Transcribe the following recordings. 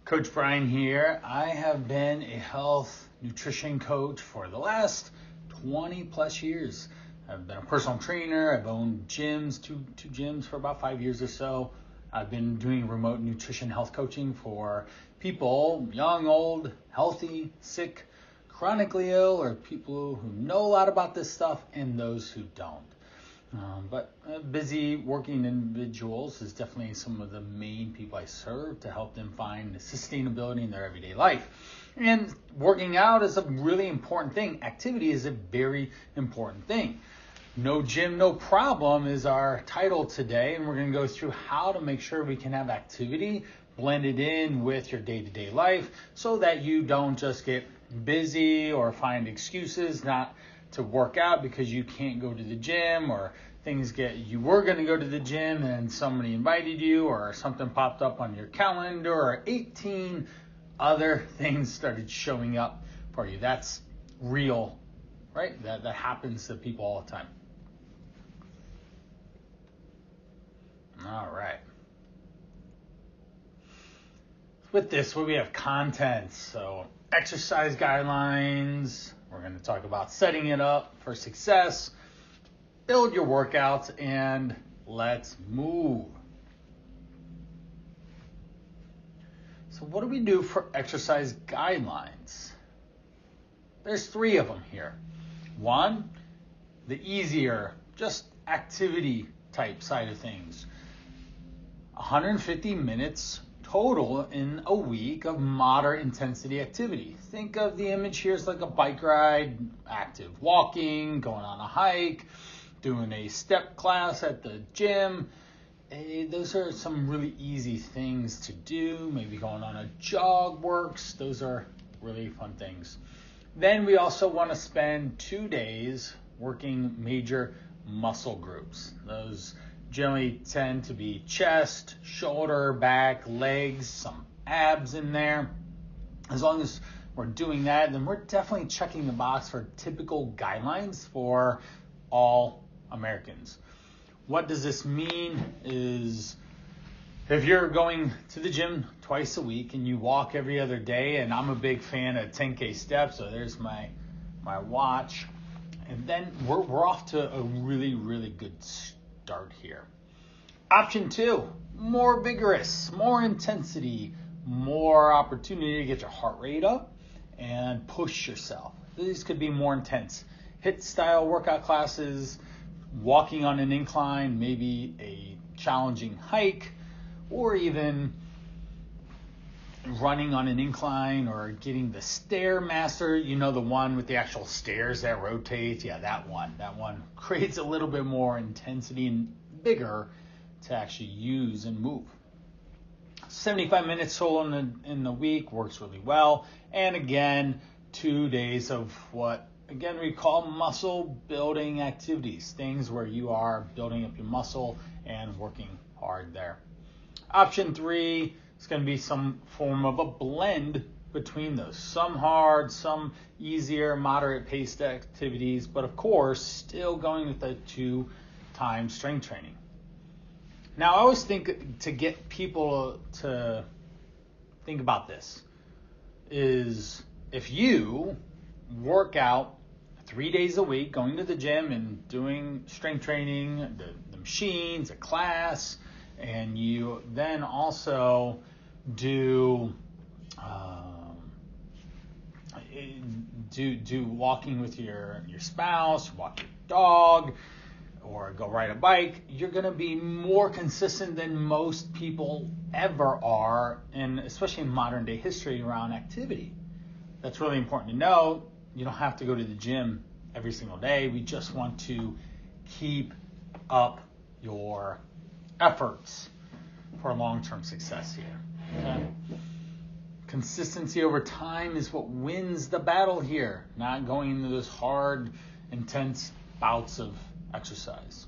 Coach Brian here. I have been a health nutrition coach for the last 20 plus years. I've been a personal trainer. I've owned gyms, two gyms for about 5 years or so. I've been doing remote nutrition health coaching for people, young, old, healthy, sick, chronically ill, or people who know a lot about this stuff and those who don't. But busy working individuals is definitely some of the main people I serve to help them find sustainability in their everyday life. And working out is a really important thing. Activity is a very important thing. No gym, no problem is our title today, and we're going to go through how to make sure we can have activity blended in with your day-to-day life so that you don't just get busy or find excuses not to work out because you can't go to the gym, or you were going to go to the gym and somebody invited you, or something popped up on your calendar, or 18 other things started showing up for you. That's real, right? That happens to people all the time. All right. With this, we have content. So exercise guidelines. We're going to talk about setting it up for success, build your workouts, and let's move. So what do we do for exercise guidelines? There's 3 of them here. 1, the easier, just activity type side of things. 150 minutes total in a week of moderate intensity activity. Think of the image here as like a bike ride, active walking, going on a hike, doing a step class at the gym. Those are some really easy things to do. Maybe going on a jog works. Those are really fun things. Then we also want to spend 2 days working major muscle groups. Those generally tend to be chest, shoulder, back, legs, some abs in there. As long as we're doing that, then we're definitely checking the box for typical guidelines for all Americans. What does this mean is if you're going to the gym twice a week and you walk every other day, and I'm a big fan of 10K steps, so there's my watch, and then we're off to a really, really good start here. Option 2, more vigorous, more intensity, more opportunity to get your heart rate up and push yourself. These could be more intense HIIT style workout classes, walking on an incline, maybe a challenging hike, or even running on an incline, or getting the Stairmaster, the one with the actual stairs that rotates. Yeah, that one creates a little bit more intensity and vigor to actually use and move. 75 minutes total in the week works really well. And again, 2 days of what again we call muscle building activities, things where you are building up your muscle and working hard there. Option 3 is going to be some form of a blend between those. Some hard, some easier, moderate paced activities, but of course, still going with the 2-time strength training. Now, I always think to get people to think about this is if you work out 3 days a week, going to the gym and doing strength training, the machines, a class, and you then also do walking with your spouse, walk your dog, or go ride a bike, you're going to be more consistent than most people ever are, and especially in modern day history around activity. That's really important to know. You don't have to go to the gym every single day. We just want to keep up your efforts for long-term success here. Okay? Consistency over time is what wins the battle here, not going into those hard, intense bouts of exercise.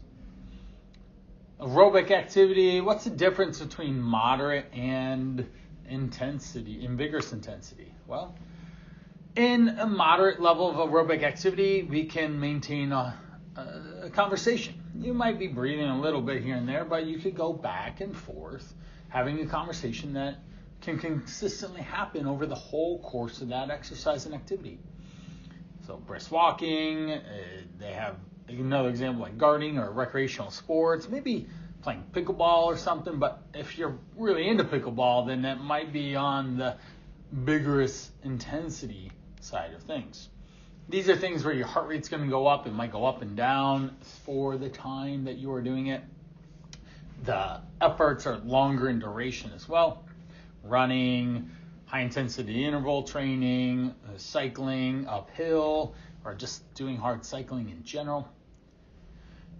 Aerobic activity, what's the difference between moderate and vigorous intensity? Well, in a moderate level of aerobic activity, we can maintain a conversation. You might be breathing a little bit here and there, but you could go back and forth having a conversation that can consistently happen over the whole course of that exercise and activity. So brisk walking, they have another example like gardening or recreational sports, maybe playing pickleball or something, but if you're really into pickleball, then that might be on the vigorous intensity side of things. These are things where your heart rate's going to go up. It might go up and down for the time that you are doing it. The efforts are longer in duration as well. Running, high intensity interval training, cycling uphill, or just doing hard cycling in general.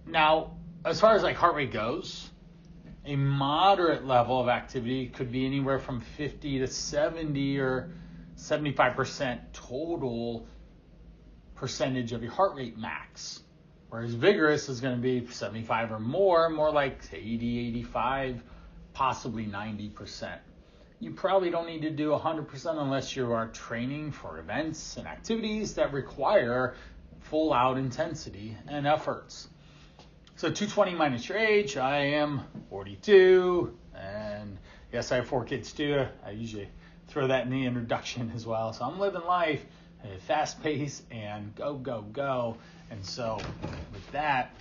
Now, as far as like heart rate goes, a moderate level of activity could be anywhere from 50 to 70 or 75% total percentage of your heart rate max. Whereas vigorous is going to be 75 or more like 80, 85, possibly 90%. You probably don't need to do 100% unless you are training for events and activities that require full out intensity and efforts. So 220 minus your age, I am 42, and yes, I have 4 kids too. I usually throw that in the introduction as well. So I'm living life at a fast pace and go, go, go. And so with that,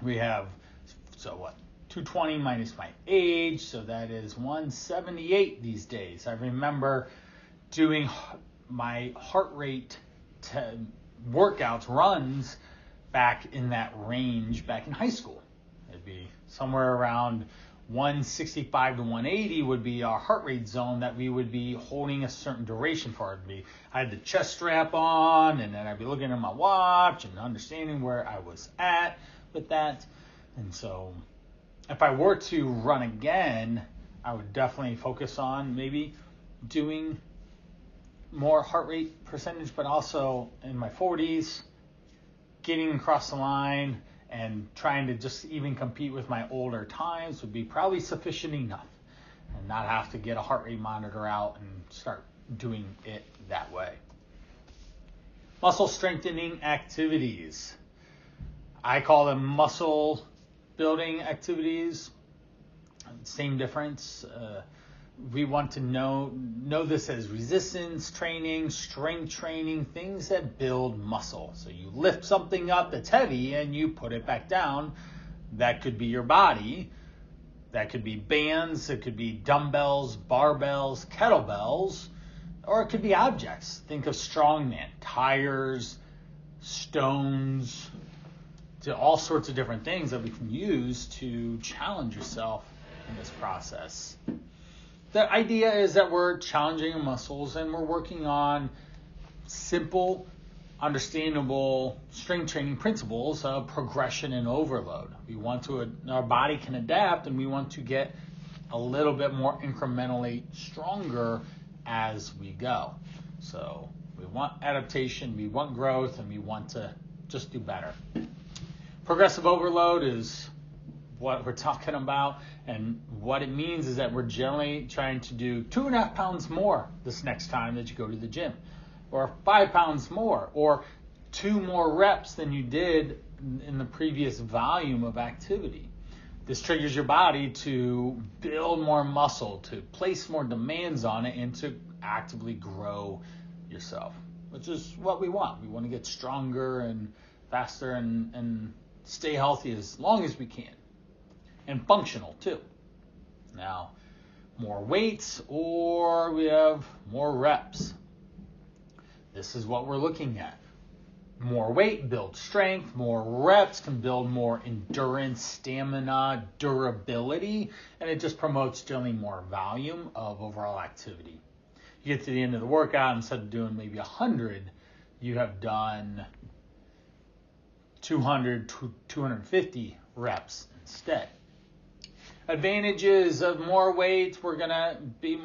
we have, 220 minus my age, so that is 178 these days. I remember doing my heart rate workouts, runs, back in that range back in high school. It'd be somewhere around 165 to 180 would be our heart rate zone that we would be holding a certain duration for. I had the chest strap on, and then I'd be looking at my watch and understanding where I was at with that. And so if I were to run again, I would definitely focus on maybe doing more heart rate percentage, but also in my 40s, getting across the line and trying to just even compete with my older times would be probably sufficient enough, and not have to get a heart rate monitor out and start doing it that way. Muscle strengthening activities. I call them muscle building activities. Same difference. We want to know this as resistance training, strength training, things that build muscle. So you lift something up that's heavy and you put it back down. That could be your body. That could be bands. It could be dumbbells, barbells, kettlebells, or it could be objects. Think of strongman, tires, stones, to all sorts of different things that we can use to challenge yourself in this process. The idea is that we're challenging our muscles and we're working on simple, understandable strength training principles of progression and overload. Our body can adapt, and we want to get a little bit more incrementally stronger as we go. So we want adaptation, we want growth, and we want to just do better. Progressive overload is what we're talking about, and what it means is that we're generally trying to do 2.5 pounds more this next time that you go to the gym, or 5 pounds more, or 2 more reps than you did in the previous volume of activity. This triggers your body to build more muscle, to place more demands on it, and to actively grow yourself, which is what we want. We want to get stronger and faster and stay healthy as long as we can. And functional too. Now, more weights, or we have more reps. This is what we're looking at. More weight builds strength, more reps can build more endurance, stamina, durability, and it just promotes generally more volume of overall activity. You get to the end of the workout, instead of doing maybe 100, you have done 200 to 250 reps instead. Advantages of more weight: we're going to be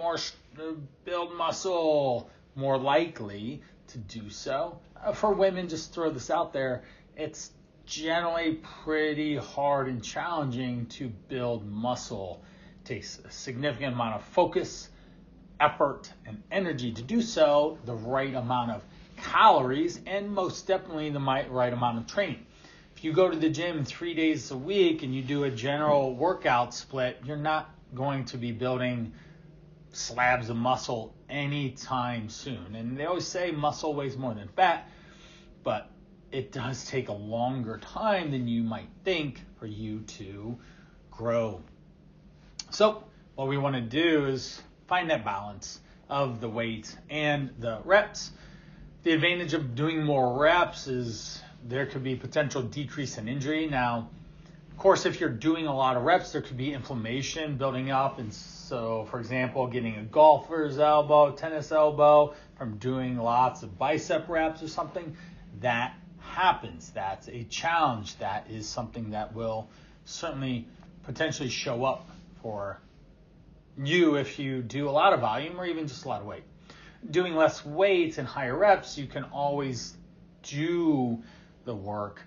build muscle, more likely to do so. For women, just throw this out there, it's generally pretty hard and challenging to build muscle. It takes a significant amount of focus, effort, and energy to do so, the right amount of calories, and most definitely the right amount of training. If you go to the gym 3 days a week and you do a general workout split, you're not going to be building slabs of muscle anytime soon. And they always say muscle weighs more than fat, but it does take a longer time than you might think for you to grow. So what we want to do is find that balance of the weight and the reps. The advantage of doing more reps is there could be potential decrease in injury. Now, of course, if you're doing a lot of reps, there could be inflammation building up. And so, for example, getting a golfer's elbow, tennis elbow from doing lots of bicep reps or something, that happens. That's a challenge. That is something that will certainly potentially show up for you if you do a lot of volume or even just a lot of weight. Doing less weights and higher reps, you can always do the work.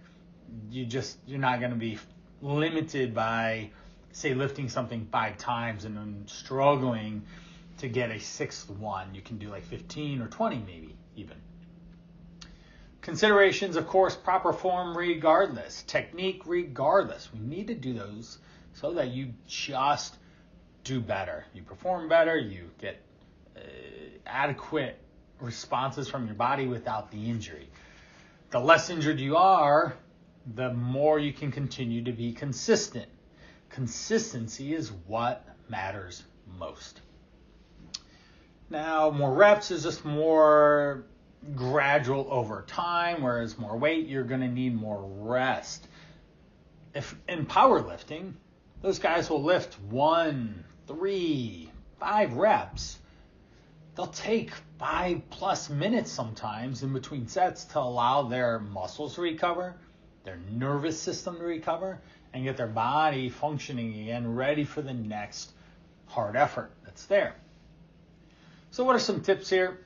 You're not going to be limited by, say, lifting something 5 times and then struggling to get a 6th one. You can do like 15 or 20 maybe even. Considerations, of course, proper form regardless, technique regardless. We need to do those so that you just do better. You perform better, you get adequate responses from your body without the injury. The less injured you are, the more you can continue to be consistent. Consistency is what matters most. Now, more reps is just more gradual over time, whereas more weight, you're going to need more rest. If in powerlifting, those guys will lift 1, 3, 5 reps. They'll take 5+ minutes sometimes in between sets to allow their muscles to recover, their nervous system to recover, and get their body functioning again, ready for the next hard effort that's there. So what are some tips here?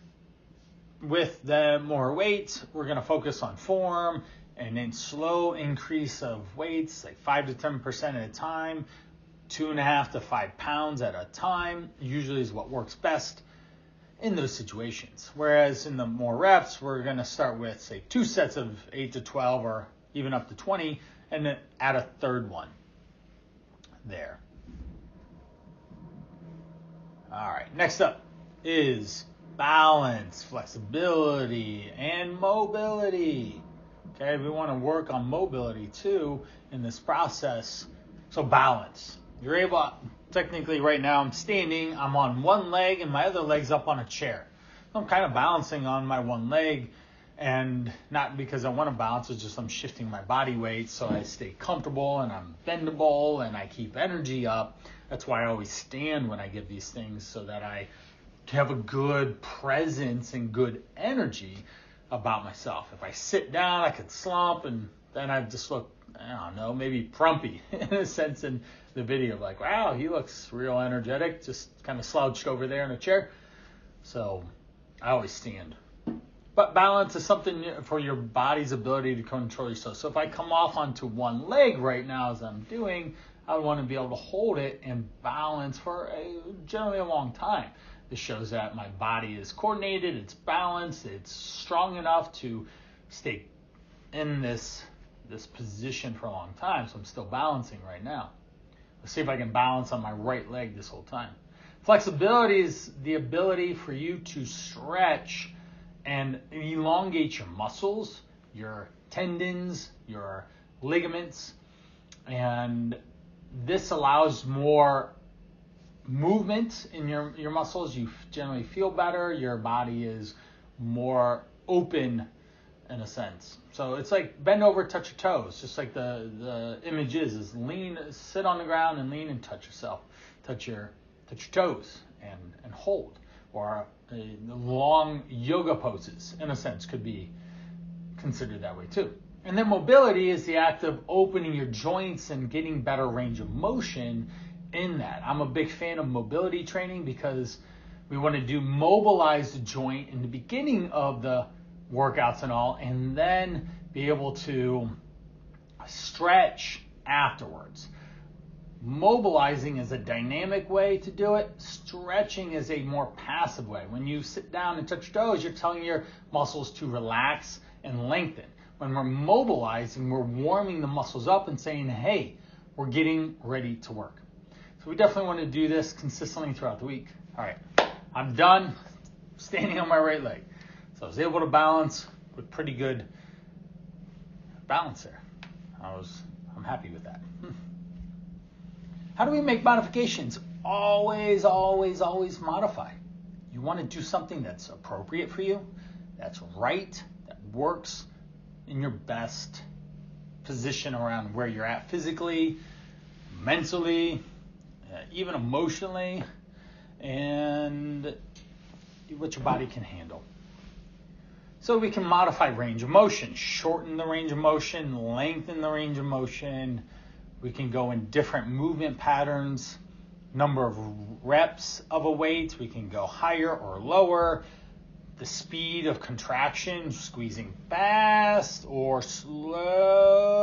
With the more weights, we're going to focus on form and then slow increase of weights, like 5 to 10% at a time, 2.5 to 5 pounds at a time, usually is what works best in those situations. Whereas in the more reps, we're going to start with, say, 2 sets of 8 to 12 or even up to 20, and then add a 3rd one there. All right, next up is balance, flexibility, and mobility. Okay, we want to work on mobility too in this process. So balance. You're able, technically right now I'm standing, I'm on one leg and my other leg's up on a chair. So I'm kind of balancing on my one leg, and not because I want to balance, it's just I'm shifting my body weight so I stay comfortable and I'm bendable and I keep energy up. That's why I always stand when I give these things, so that I have a good presence and good energy about myself. If I sit down, I could slump, and then I just look, I don't know, maybe frumpy in a sense in the video, like, wow, he looks real energetic, just kind of slouched over there in a chair. So I always stand. But balance is something for your body's ability to control yourself. So if I come off onto one leg right now as I'm doing, I want to be able to hold it and balance for generally a long time. This shows that my body is coordinated, it's balanced, it's strong enough to stay in this position for a long time. So I'm still balancing right now. Let's see if I can balance on my right leg this whole time. Flexibility is the ability for you to stretch and elongate your muscles, your tendons, your ligaments, and this allows more movement in your muscles. You generally feel better. Your body is more open in a sense. So it's like bend over, touch your toes, just like the image is lean, sit on the ground and lean and touch yourself. Touch your toes and hold. Or the long yoga poses, in a sense, could be considered that way too. And then mobility is the act of opening your joints and getting better range of motion in that. I'm a big fan of mobility training because we want to mobilize the joint in the beginning of the workouts and all, and then be able to stretch afterwards. Mobilizing is a dynamic way to do it. Stretching is a more passive way. When you sit down and touch your toes, you're telling your muscles to relax and lengthen. When we're mobilizing, we're warming the muscles up and saying, hey, we're getting ready to work. So we definitely want to do this consistently throughout the week. All right. I'm done standing on my right leg. So I was able to balance with pretty good balance there. I'm happy with that. How do we make modifications? Always, always, always modify. You want to do something that's appropriate for you, that's right, that works in your best position around where you're at physically, mentally, even emotionally, and what your body can handle. So we can modify range of motion, shorten the range of motion, lengthen the range of motion. We can go in different movement patterns, number of reps of a weight. We can go higher or lower. The speed of contraction, squeezing fast or slow.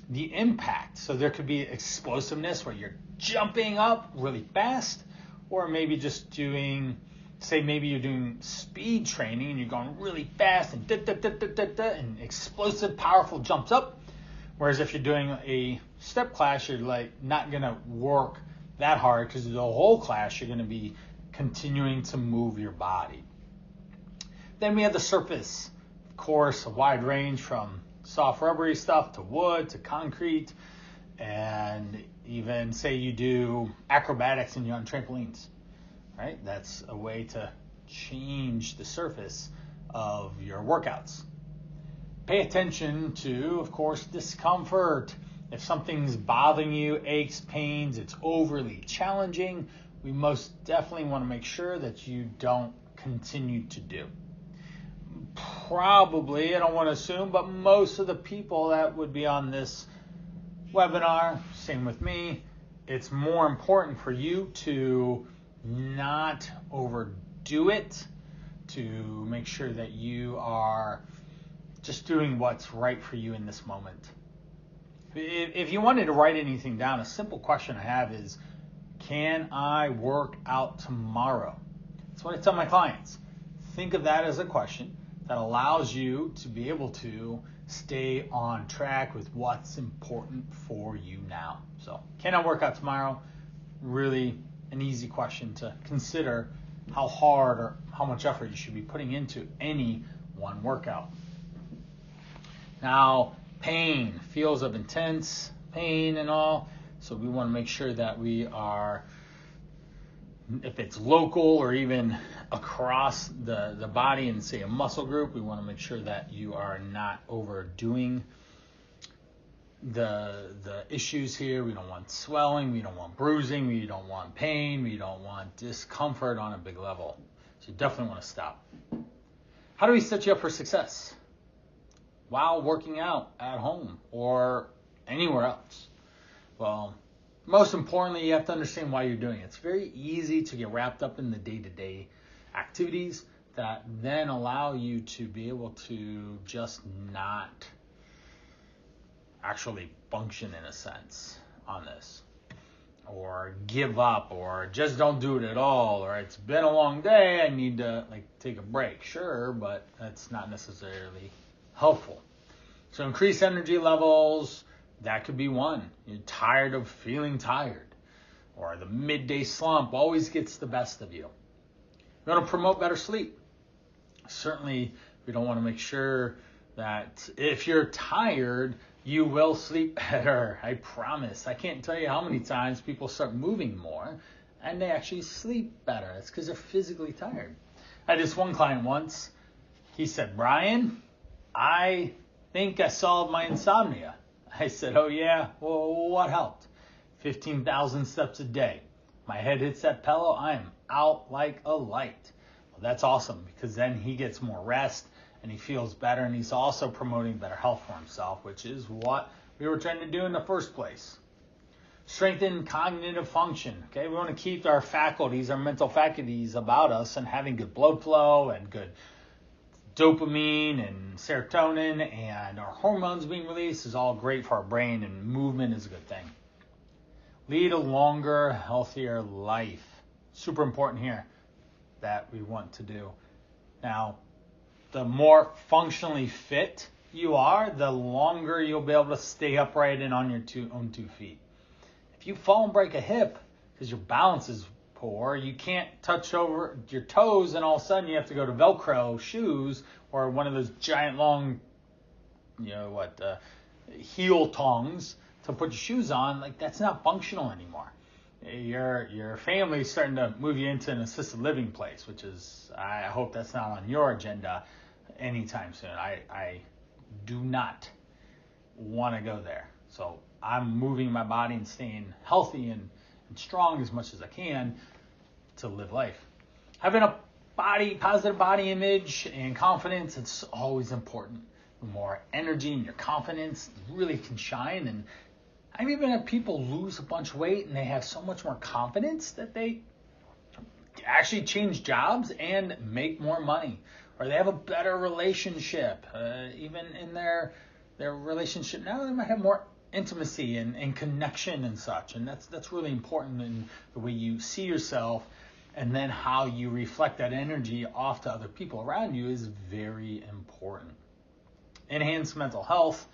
The impact. So there could be explosiveness where you're jumping up really fast, or maybe just doing, say maybe you're doing speed training and you're going really fast and and explosive, powerful jumps up. Whereas if you're doing a step class, you're like not going to work that hard because the whole class you're going to be continuing to move your body. Then we have the surface. Of course, a wide range from soft rubbery stuff to wood to concrete, and even say you do acrobatics and you're on trampolines, right? That's a way to change the surface of your workouts. Pay attention to, of course, discomfort. If something's bothering you, aches, pains, it's overly challenging, we most definitely want to make sure that you don't continue to do. Probably, I don't want to assume, but most of the people that would be on this webinar, same with me, it's more important for you to not overdo it, to make sure that you are just doing what's right for you in this moment. If you wanted to write anything down, a simple question I have is, can I work out tomorrow? That's what I tell my clients. Think of that as a question that allows you to be able to stay on track with what's important for you now. So, can I work out tomorrow? Really an easy question to consider how hard or how much effort you should be putting into any one workout. Now, pain, feels of intense pain and all. So we want to make sure that we are, if it's local or even across the body and say a muscle group, we want to make sure that you are not overdoing the issues here. We don't want swelling, we don't want bruising, we don't want pain, we don't want discomfort on a big level. So you definitely want to stop. How do we set you up for success while working out at home or anywhere else? Well, most importantly, you have to understand why you're doing it. It's very easy to get wrapped up in the day-to-day activities that then allow you to be able to just not actually function in a sense on this, or give up, or just don't do it at all, or it's been a long day, I need to take a break. Sure, but that's not necessarily helpful. So increase energy levels, that could be one. You're tired of feeling tired, or the midday slump always gets the best of you. We want to promote better sleep. Certainly, we don't want to make sure that if you're tired, you will sleep better. I promise. I can't tell you how many times people start moving more and they actually sleep better. It's because they're physically tired. I had this one client once. He said, "Brian, I think I solved my insomnia." I said, "Oh yeah? Well, what helped?" 15,000 steps a day. My head hits that pillow, I am out like a light. Well, that's awesome, because then he gets more rest and he feels better, and he's also promoting better health for himself, which is what we were trying to do in the first place. Strengthen cognitive function. Okay, we want to keep our faculties, our mental faculties about us, and having good blood flow and good dopamine and serotonin and our hormones being released is all great for our brain, and movement is a good thing. Lead a longer, healthier life. Super important here that we want to do. Now, the more functionally fit you are, the longer you'll be able to stay upright and on your own two feet. If you fall and break a hip because your balance is poor. You can't touch over your toes and all of a sudden you have to go to Velcro shoes or one of those giant long, heel tongs to put your shoes on. Like, that's not functional anymore. Your family's starting to move you into an assisted living place, which is, I hope that's not on your agenda anytime soon. I do not want to go there. So I'm moving my body and staying healthy and strong as much as I can to live life. Having a positive body image and confidence, it's always important. The more energy and your confidence really can shine. And I've even had people lose a bunch of weight and they have so much more confidence that they actually change jobs and make more money. Or they have a better relationship. Even in their relationship now, they might have more intimacy and connection and such. And that's really important in the way you see yourself, and then how you reflect that energy off to other people around you is very important. Enhanced mental health.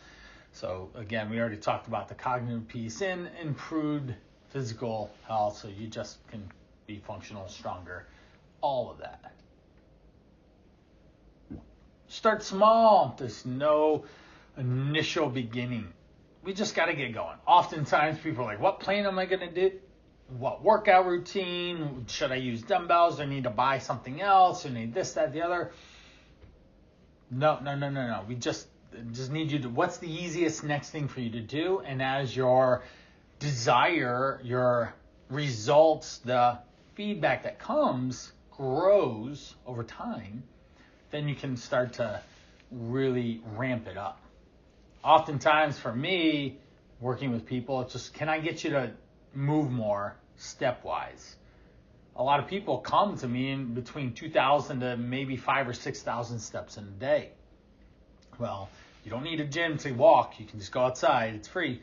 So again, we already talked about the cognitive piece and improved physical health, so you just can be functional, stronger, all of that. Start small. There's no initial beginning. We just got to get going. Oftentimes people are like, what plan am I going to do? What workout routine? Should I use dumbbells? Do I need to buy something else? Do I need this, that, the other? No. We just need you to, what's the easiest next thing for you to do? And as your desire, your results, the feedback that comes grows over time, then you can start to really ramp it up. Oftentimes for me, working with people, it's just, can I get you to move more stepwise? A lot of people come to me in between 2,000 to maybe 5,000 or 6,000 steps in a day. Well, you don't need a gym to walk. You can just go outside. It's free.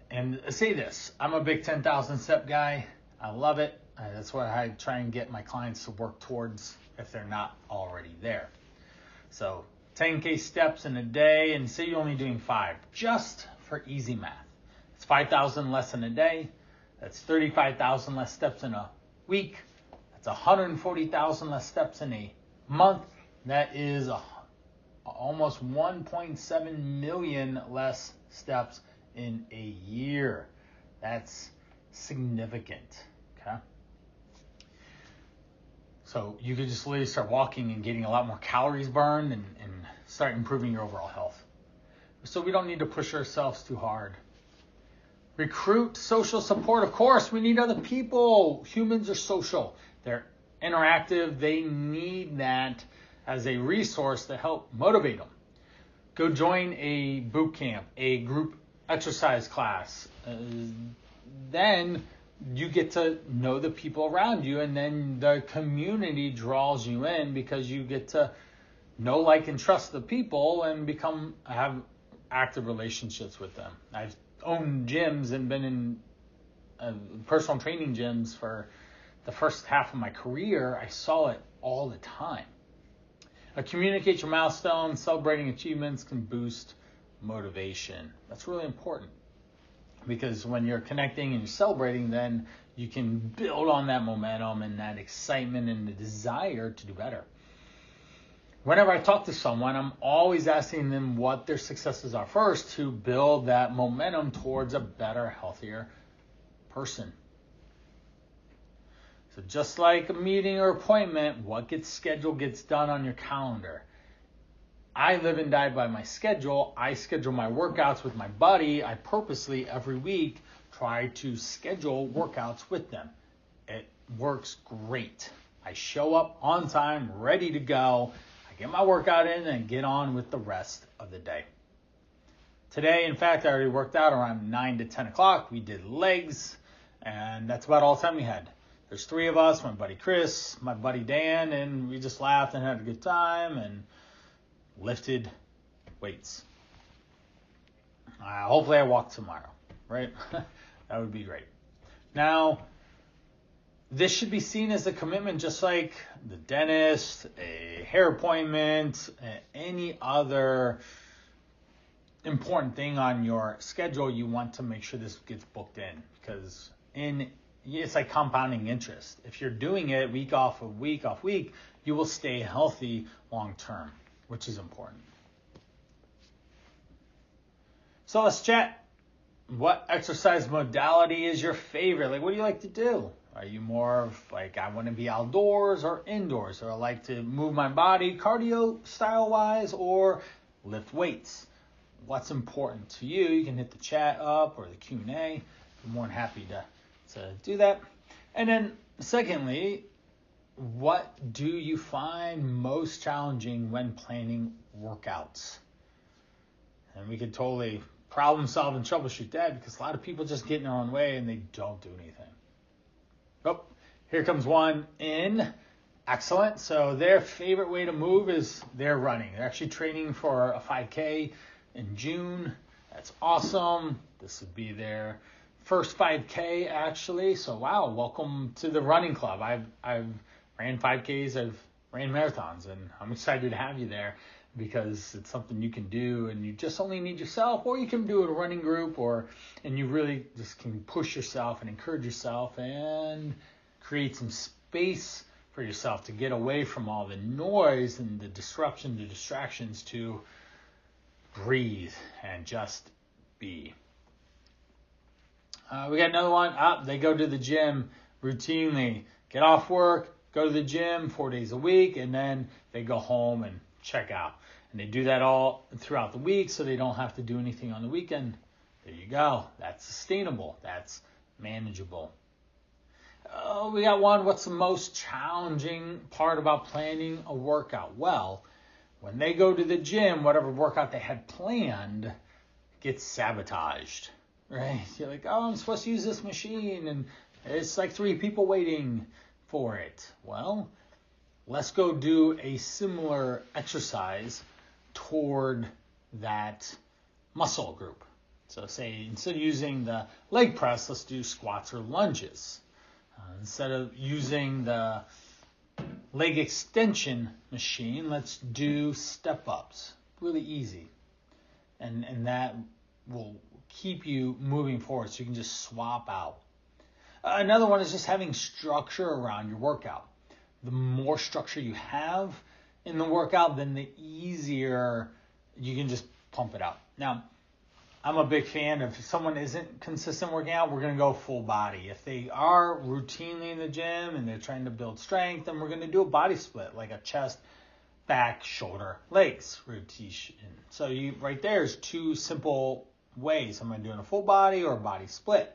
And I say this, I'm a big 10,000 step guy. I love it. That's what I try and get my clients to work towards if they're not already there. So 10K steps in a day, and say you're only doing 5, just for easy math. It's 5,000 less in a day. That's 35,000 less steps in a week. That's 140,000 less steps in a month. That is almost 1.7 million less steps in a year. That's significant, okay? So you could just literally start walking and getting a lot more calories burned and start improving your overall health. So we don't need to push ourselves too hard. Recruit social support. Of course, we need other people. Humans are social. They're interactive. They need that as a resource to help motivate them. Go join a boot camp, a group exercise class. Then you get to know the people around you, and then the community draws you in because you get to know, like, and trust the people and have active relationships with them. I've owned gyms and been in personal training gyms for the first half of my career. I saw it all the time. Communicate your milestones. Celebrating achievements can boost motivation. That's really important, because when you're connecting and you're celebrating, then you can build on that momentum and that excitement and the desire to do better. Whenever I talk to someone, I'm always asking them what their successes are first to build that momentum towards a better, healthier person. So just like a meeting or appointment, what gets scheduled gets done on your calendar. I live and die by my schedule. I schedule my workouts with my buddy. I purposely, every week, try to schedule workouts with them. It works great. I show up on time, ready to go. I get my workout in and get on with the rest of the day. Today, in fact, I already worked out around 9 to 10 o'clock. We did legs, and that's about all the time we had. There's 3 of us, my buddy Chris, my buddy Dan, and we just laughed and had a good time and lifted weights. Hopefully I walk tomorrow, right? That would be great. Now, this should be seen as a commitment, just like the dentist, a hair appointment, any other important thing on your schedule. You want to make sure this gets booked in, because in it's like compounding interest. If you're doing it week off week, you will stay healthy long term, which is important. So let's chat. What exercise modality is your favorite? Like, what do you like to do? Are you more of like, I want to be outdoors or indoors? Or I like to move my body cardio style wise or lift weights? What's important to you? You can hit the chat up or the Q&A. I'm more than happy to do that. And then secondly, what do you find most challenging when planning workouts? And we could totally problem solve and troubleshoot that, because a lot of people just get in their own way and they don't do anything. Oh, here comes one in. Excellent. So their favorite way to move is they're running. They're actually training for a 5K in June. That's awesome. This would be their first 5K actually. So wow, welcome to the running club. I've ran 5Ks, I've ran marathons, and I'm excited to have you there, because it's something you can do and you just only need yourself, or you can do it a running group, and you really just can push yourself and encourage yourself and create some space for yourself to get away from all the noise and the disruption, the distractions, to breathe and just be. We got another one. They go to the gym routinely, get off work, go to the gym 4 days a week, and then they go home and check out. And they do that all throughout the week, so they don't have to do anything on the weekend. There you go. That's sustainable. That's manageable. We got one. What's the most challenging part about planning a workout? Well, when they go to the gym, whatever workout they had planned gets sabotaged, right? You're like, oh, I'm supposed to use this machine, and it's like 3 people waiting for it. Well, let's go do a similar exercise toward that muscle group. So say instead of using the leg press, let's do squats or lunges. Instead of using the leg extension machine, let's do step-ups. Really easy. And that will keep you moving forward, so you can just swap out. Another one is just having structure around your workout. The more structure you have in the workout, then the easier you can just pump it out. Now, I'm a big fan of, if someone isn't consistent working out, we're going to go full body. If they are routinely in the gym and they're trying to build strength, then we're going to do a body split, like a chest, back, shoulder, legs rotation. So right there is 2 simple ways. Am I doing a full body or a body split?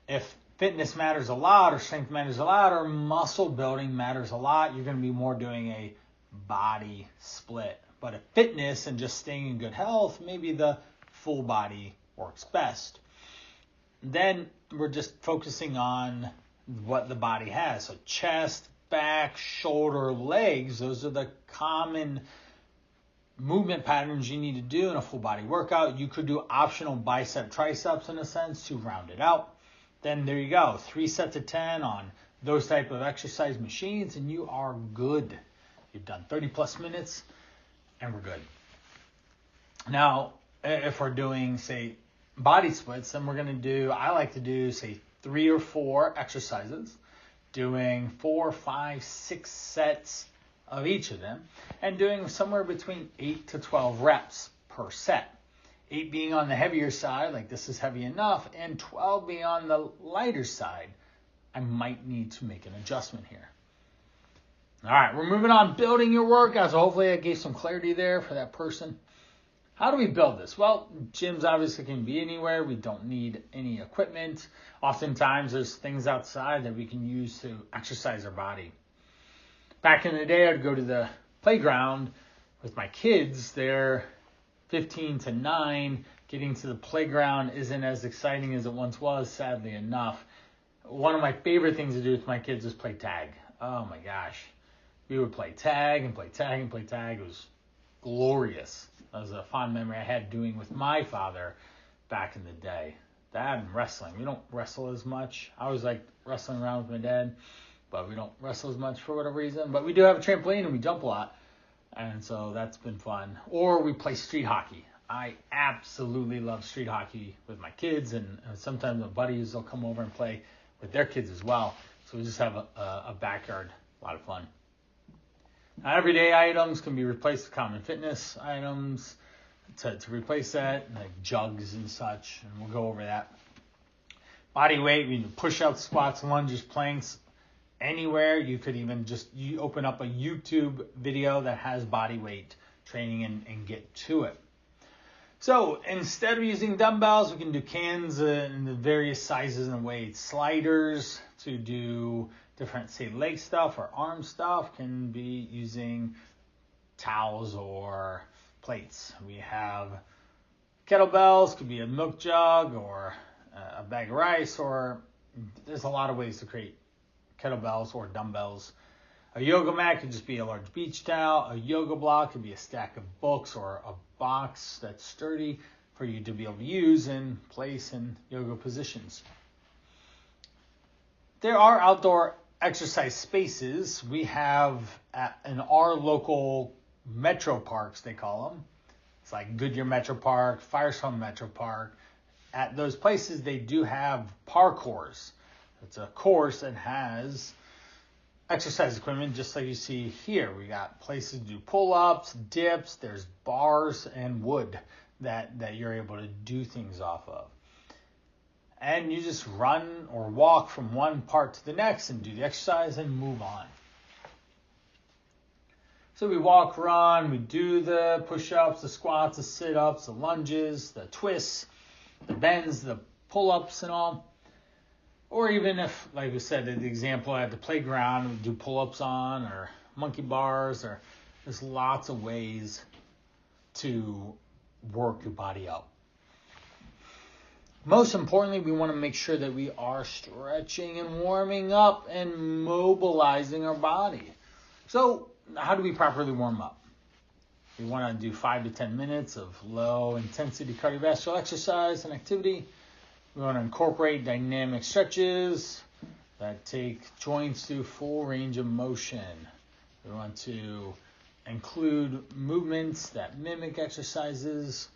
If fitness matters a lot, or strength matters a lot, or muscle building matters a lot, you're going to be more doing a body split. But if fitness and just staying in good health, maybe the full body works best. Then we're just focusing on what the body has. So chest, back, shoulder, legs, those are the common movement patterns you need to do in a full body workout. You could do optional bicep, triceps in a sense to round it out. Then there you go, 3 sets of 10 on those type of exercise machines, and you are good. You've done 30 plus minutes, and we're good. Now, if we're doing, say, body splits, then I like to do, say, 3 or 4 exercises, doing 4, 5, 6 sets of each of them, and doing somewhere between 8 to 12 reps per set. 8 being on the heavier side, like this is heavy enough, and 12 being on the lighter side. I might need to make an adjustment here. All right, we're moving on, building your workouts. So hopefully I gave some clarity there for that person. How do we build this? Well, gyms obviously can be anywhere. We don't need any equipment. Oftentimes there's things outside that we can use to exercise our body. Back in the day, I'd go to the playground with my kids. They're 15 to 9, getting to the playground isn't as exciting as it once was, sadly enough. One of my favorite things to do with my kids is play tag. Oh my gosh. We would play tag and play tag and play tag. It was glorious. That was a fond memory I had doing with my father back in the day. That and wrestling. We don't wrestle as much. I was like wrestling around with my dad, but we don't wrestle as much for whatever reason. But we do have a trampoline and we jump a lot. And so that's been fun. Or we play street hockey. I absolutely love street hockey with my kids, and sometimes my buddies will come over and play with their kids as well. So we just have a backyard, a lot of fun. Now, everyday items can be replaced with common fitness items to replace that, like jugs and such, and we'll go over that. Body weight, we do push-ups, squats, lunges, planks, anywhere. You could even you open up a YouTube video that has body weight training and get to it. So instead of using dumbbells, we can do cans in the various sizes and weights. Sliders to do different, say, leg stuff or arm stuff can be using towels or plates. We have kettlebells, could be a milk jug or a bag of rice, or there's a lot of ways to create kettlebells or dumbbells. A yoga mat could just be a large beach towel. A yoga block could be a stack of books or a box that's sturdy for you to be able to use and place in yoga positions. There are outdoor exercise spaces. We have in our local metro parks, they call them. It's like Goodyear Metro Park, Firestone Metro Park. At those places, they do have parkours. It's a course that has exercise equipment just like you see here. We got places to do pull-ups, dips, there's bars and wood that you're able to do things off of. And you just run or walk from one part to the next and do the exercise and move on. So we walk, run, we do the push-ups, the squats, the sit-ups, the lunges, the twists, the bends, the pull-ups and all. Or even if, like we said, in the example at the playground, we do pull-ups on or monkey bars, or there's lots of ways to work your body up. Most importantly, we want to make sure that we are stretching and warming up and mobilizing our body. So how do we properly warm up? We want to do 5 to 10 minutes of low intensity cardiovascular exercise and activity. We want to incorporate dynamic stretches that take joints through full range of motion. We want to include movements that mimic exercises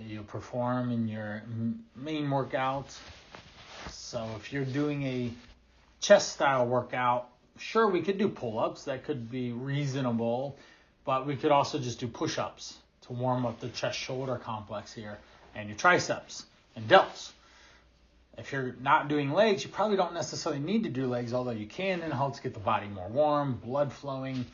you perform in your main workout. So if you're doing a chest style workout, sure, we could do pull-ups. That could be reasonable, but we could also just do push-ups to warm up the chest-shoulder complex here and your triceps and delts. If you're not doing legs, you probably don't necessarily need to do legs, although you can, and it helps get the body more warm, blood flowing.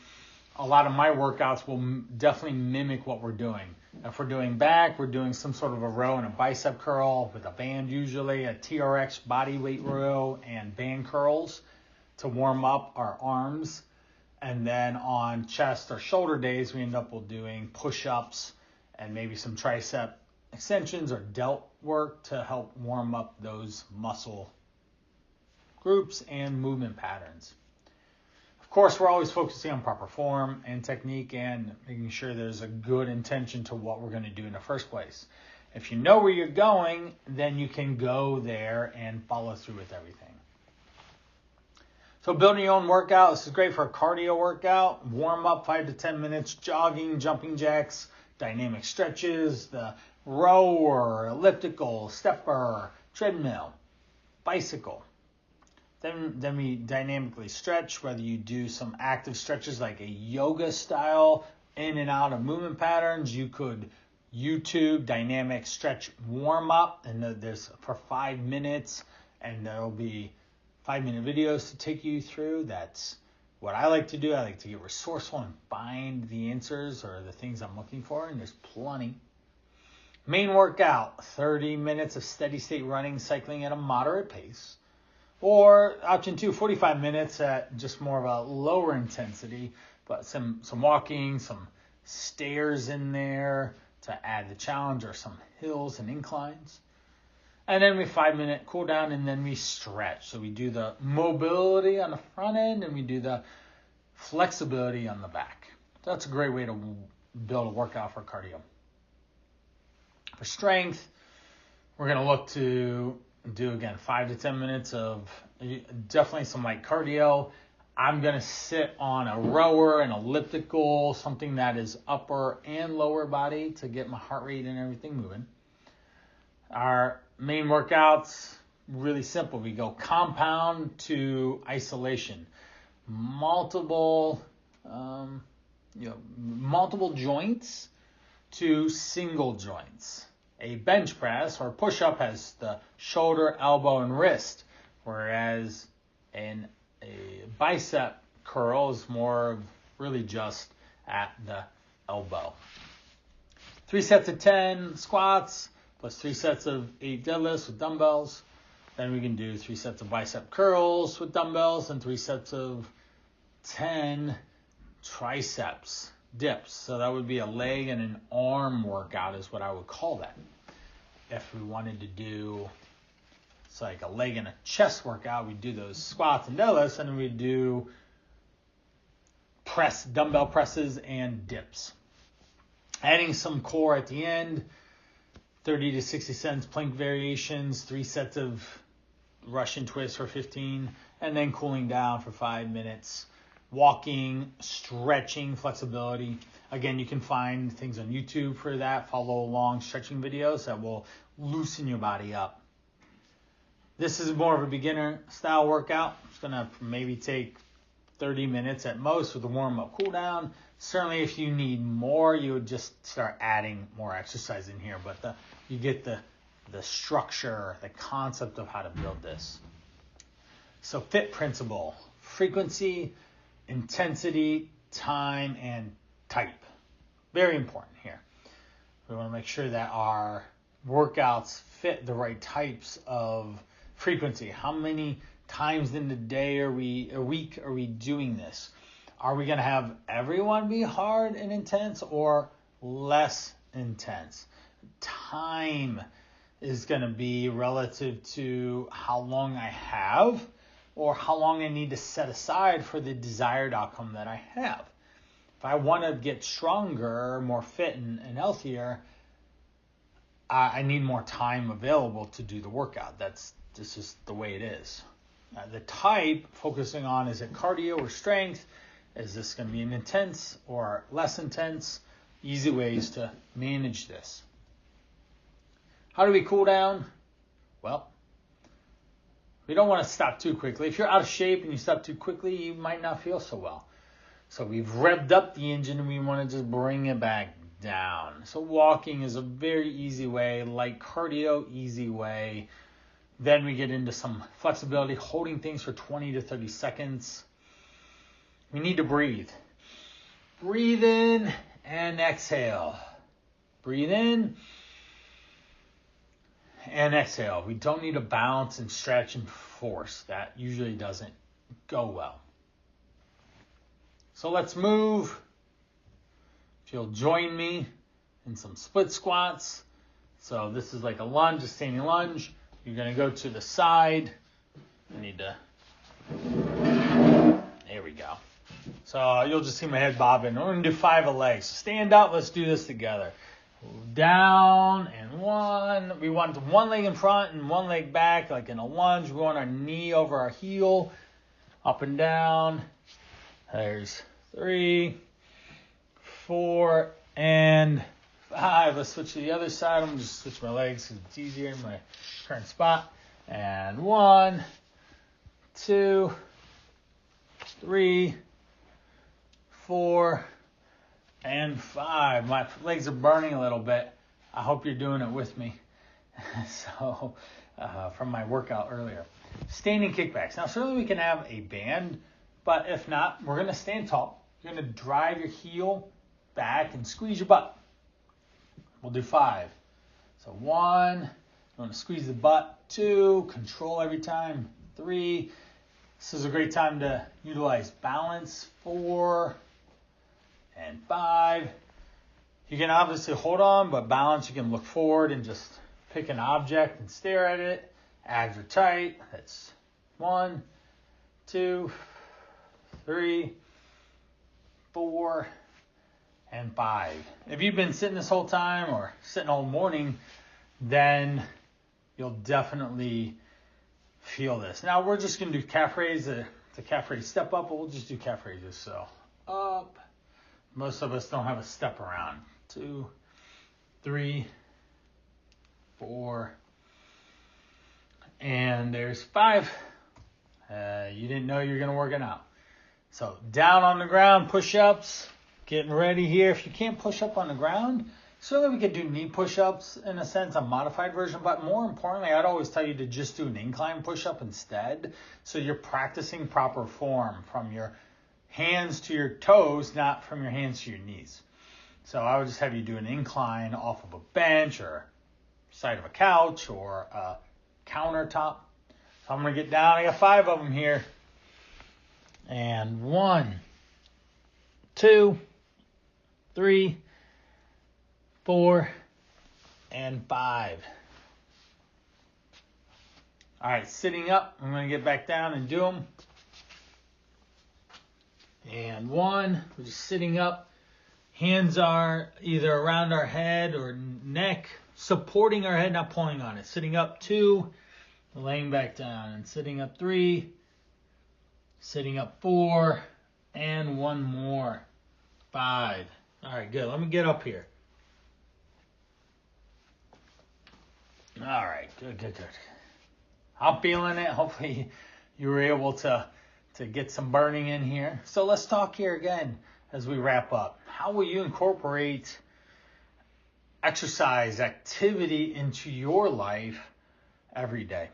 A lot of my workouts will definitely mimic what we're doing. If we're doing back, we're doing some sort of a row and a bicep curl with a band, usually a TRX body weight row and band curls to warm up our arms. And then on chest or shoulder days, we end up with doing push-ups and maybe some tricep extensions or delt work to help warm up those muscle groups and movement patterns. Of course, we're always focusing on proper form and technique and making sure there's a good intention to what we're going to do in the first place. If you know where you're going, then you can go there and follow through with everything. So building your own workout, this is great for a cardio workout. Warm up 5 to 10 minutes, jogging, jumping jacks, dynamic stretches, the rower, elliptical, stepper, treadmill, bicycle. Then we dynamically stretch, whether you do some active stretches like a yoga style in and out of movement patterns. You could YouTube dynamic stretch warm up, and there's for 5 minutes, and there'll be 5-minute videos to take you through. That's what I like to do. I like to get resourceful and find the answers or the things I'm looking for, and there's plenty. Main workout, 30 minutes of steady state running, cycling at a moderate pace. Or option 2, 45 minutes at just more of a lower intensity, but some walking, some stairs in there to add the challenge, or some hills and inclines. And then we 5-minute cool down, and then we stretch. So we do the mobility on the front end, and we do the flexibility on the back. That's a great way to build a workout for cardio. For strength, we're going to look to do, again, 5 to 10 minutes of definitely some light cardio. I'm going to sit on a rower, an elliptical, something that is upper and lower body to get my heart rate and everything moving. Our main workouts, really simple. We go compound to isolation. Multiple joints to single joints. A bench press or push-up has the shoulder, elbow, and wrist, whereas a bicep curl is more of really just at the elbow. 3 sets of 10 squats plus 3 sets of 8 deadlifts with dumbbells. Then we can do 3 sets of bicep curls with dumbbells and 3 sets of 10 triceps dips. So that would be a leg and an arm workout is what I would call that. If we wanted to do, it's like a leg and a chest workout, we'd do those squats and deadlifts, and then we'd do dumbbell presses and dips. Adding some core at the end, 30 to 60 seconds plank variations, 3 sets of Russian twists for 15, and then cooling down for 5 minutes. Walking, stretching, flexibility. Again, you can find things on YouTube for that. Follow along stretching videos that will loosen your body up. This is more of a beginner style workout. It's going to maybe take 30 minutes at most with a warm-up cool down. Certainly if you need more, you would just start adding more exercise in here. But you get the structure, the concept of how to build this. So FIT principle, frequency, intensity, time, and type. Very important here. We want to make sure that our workouts fit the right types of frequency. How many times in the day a week are we doing this? Are we going to have everyone be hard and intense or less intense? Time is going to be relative to how long I have or how long I need to set aside for the desired outcome that I have. If I want to get stronger, more fit, and healthier, I need more time available to do the workout. This is the way it is. The type, focusing on, is it cardio or strength? Is this going to be an intense or less intense? Easy ways to manage this. How do we cool down? Well, we don't want to stop too quickly. If you're out of shape and you stop too quickly, you might not feel so well. So we've revved up the engine and we want to just bring it back down. So walking is a very easy way, like cardio, easy way. Then we get into some flexibility, holding things for 20 to 30 seconds. We need to breathe. Breathe in and exhale. Breathe in and exhale. We don't need to bounce and stretch and force. That usually doesn't go well. So let's move. If you'll join me in some split squats. So this is like a lunge, a standing lunge. You're going to go to the side. There we go. So you'll just see my head bobbing. We're going to do 5 of legs. So stand up. Let's do this together. Down and 1. We want 1 leg in front and 1 leg back, like in a lunge. We want our knee over our heel. Up and down. There's 3, 4, and 5. Let's switch to the other side. I'm going to just switch my legs because it's easier in my current spot. And 1, 2, 3, 4, and 5. My legs are burning a little bit. I hope you're doing it with me. So, from my workout earlier. Standing kickbacks. Now, certainly we can have a band, but if not, we're going to stand tall. You're going to drive your heel back and squeeze your butt. We'll do 5. So 1, you want to squeeze the butt. 2, control every time. 3, this is a great time to utilize balance. 4, and 5. You can obviously hold on, but balance, you can look forward and just pick an object and stare at it. Abs are tight. That's 1, 2, 3, 4, and 5. If you've been sitting this whole time or sitting all morning, then you'll definitely feel this. Now we're just going to do calf raise, the calf raise step up, but we'll just do calf raises. So up. Most of us don't have a step around. 2, 3, 4, And there's 5. You didn't know you were going to work it out. So down on the ground, push-ups, getting ready here. If you can't push up on the ground, certainly we could do knee push-ups in a sense, a modified version. But more importantly, I'd always tell you to just do an incline push-up instead. So you're practicing proper form from your hands to your toes, not from your hands to your knees. So I would just have you do an incline off of a bench or side of a couch or a countertop. So I'm going to get down. I got 5 of them here. And 1, 2, 3, 4, and 5. All right, sitting up. I'm going to get back down and do them. And 1, we're just sitting up. Hands are either around our head or neck, supporting our head, not pulling on it. Sitting up 2, laying back down. And sitting up 3, sitting up 4, and 1 more. 5. All right, good. Let me get up here. All right, good. I'm feeling it. Hopefully you were able to get some burning in here. So let's talk here again as we wrap up. How will you incorporate exercise, activity into your life every day?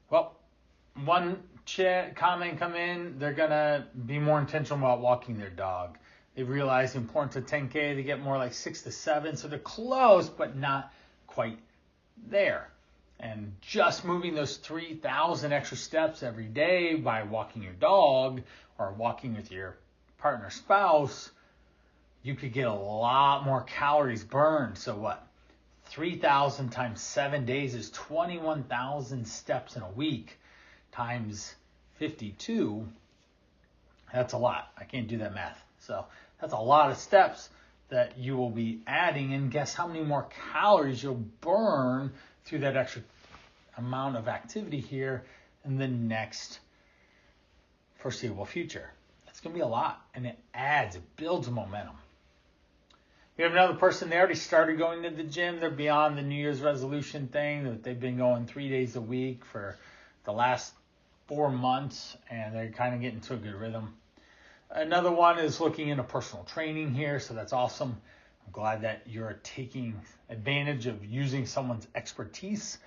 Well, one comment come in, they're going to be more intentional about walking their dog. They've realized the importance of 10K. They get more like 6 to 7, so they're close, but not quite there. And just moving those 3,000 extra steps every day by walking your dog or walking with your partner, spouse, you could get a lot more calories burned. So what? 3,000 times 7 days is 21,000 steps in a week times 52. That's a lot. I can't do that math. So that's a lot of steps that you will be adding. And guess how many more calories you'll burn through that extra amount of activity here in the next foreseeable future. It's going to be a lot, and it builds momentum. We have another person, they already started going to the gym. They're beyond the New Year's resolution thing that they've been going 3 days a week for the last 4 months, and they're kind of getting to a good rhythm. Another one is looking into personal training here, so that's awesome. I'm glad that you're taking advantage of using someone's expertise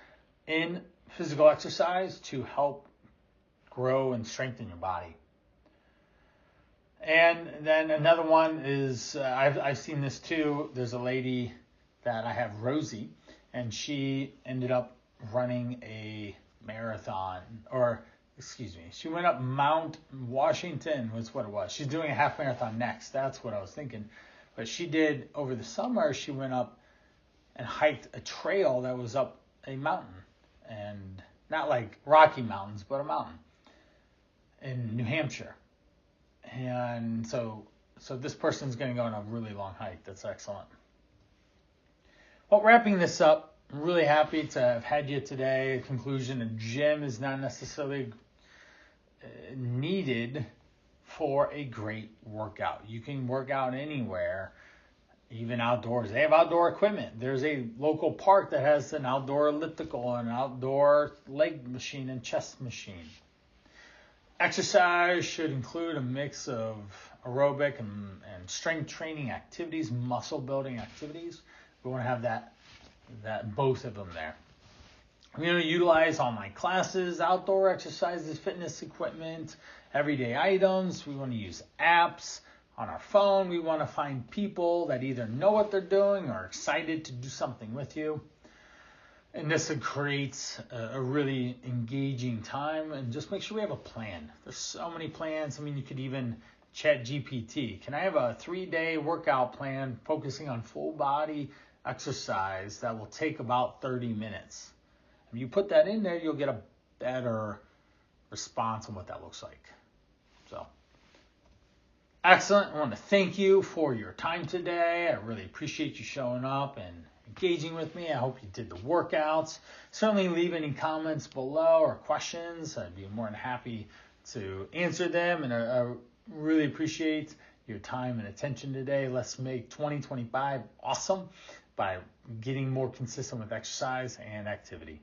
in physical exercise to help grow and strengthen your body. And then another one is, I've seen this too. There's a lady that I have, Rosie, and she ended up running a marathon, she went up Mount Washington was what it was. She's doing a half marathon next. That's what I was thinking. But she did, over the summer, she went up and hiked a trail that was up a mountain. And not like Rocky Mountains, but a mountain in New Hampshire. And so this person's going to go on a really long hike. That's excellent. Well, wrapping this up, I'm really happy to have had you today. In conclusion, a gym is not necessarily needed for a great workout. You can work out anywhere, even outdoors. They have outdoor equipment. There's a local park that has an outdoor elliptical and an outdoor leg machine and chest machine. Exercise should include a mix of aerobic and strength training activities, muscle building activities. We want to have that both of them there. We're going to utilize online classes, outdoor exercises, fitness equipment, everyday items. We want to use apps on our phone. We want to find people that either know what they're doing or are excited to do something with you. And this creates a really engaging time, and just make sure we have a plan. There's so many plans. I mean, you could even chat GPT. Can I have a 3-day workout plan focusing on full body exercise that will take about 30 minutes? If you put that in there, you'll get a better response on what that looks like. So, excellent. I want to thank you for your time today. I really appreciate you showing up and engaging with me. I hope you did the workouts. Certainly leave any comments below or questions. I'd be more than happy to answer them. And I really appreciate your time and attention today. Let's make 2025 awesome by getting more consistent with exercise and activity.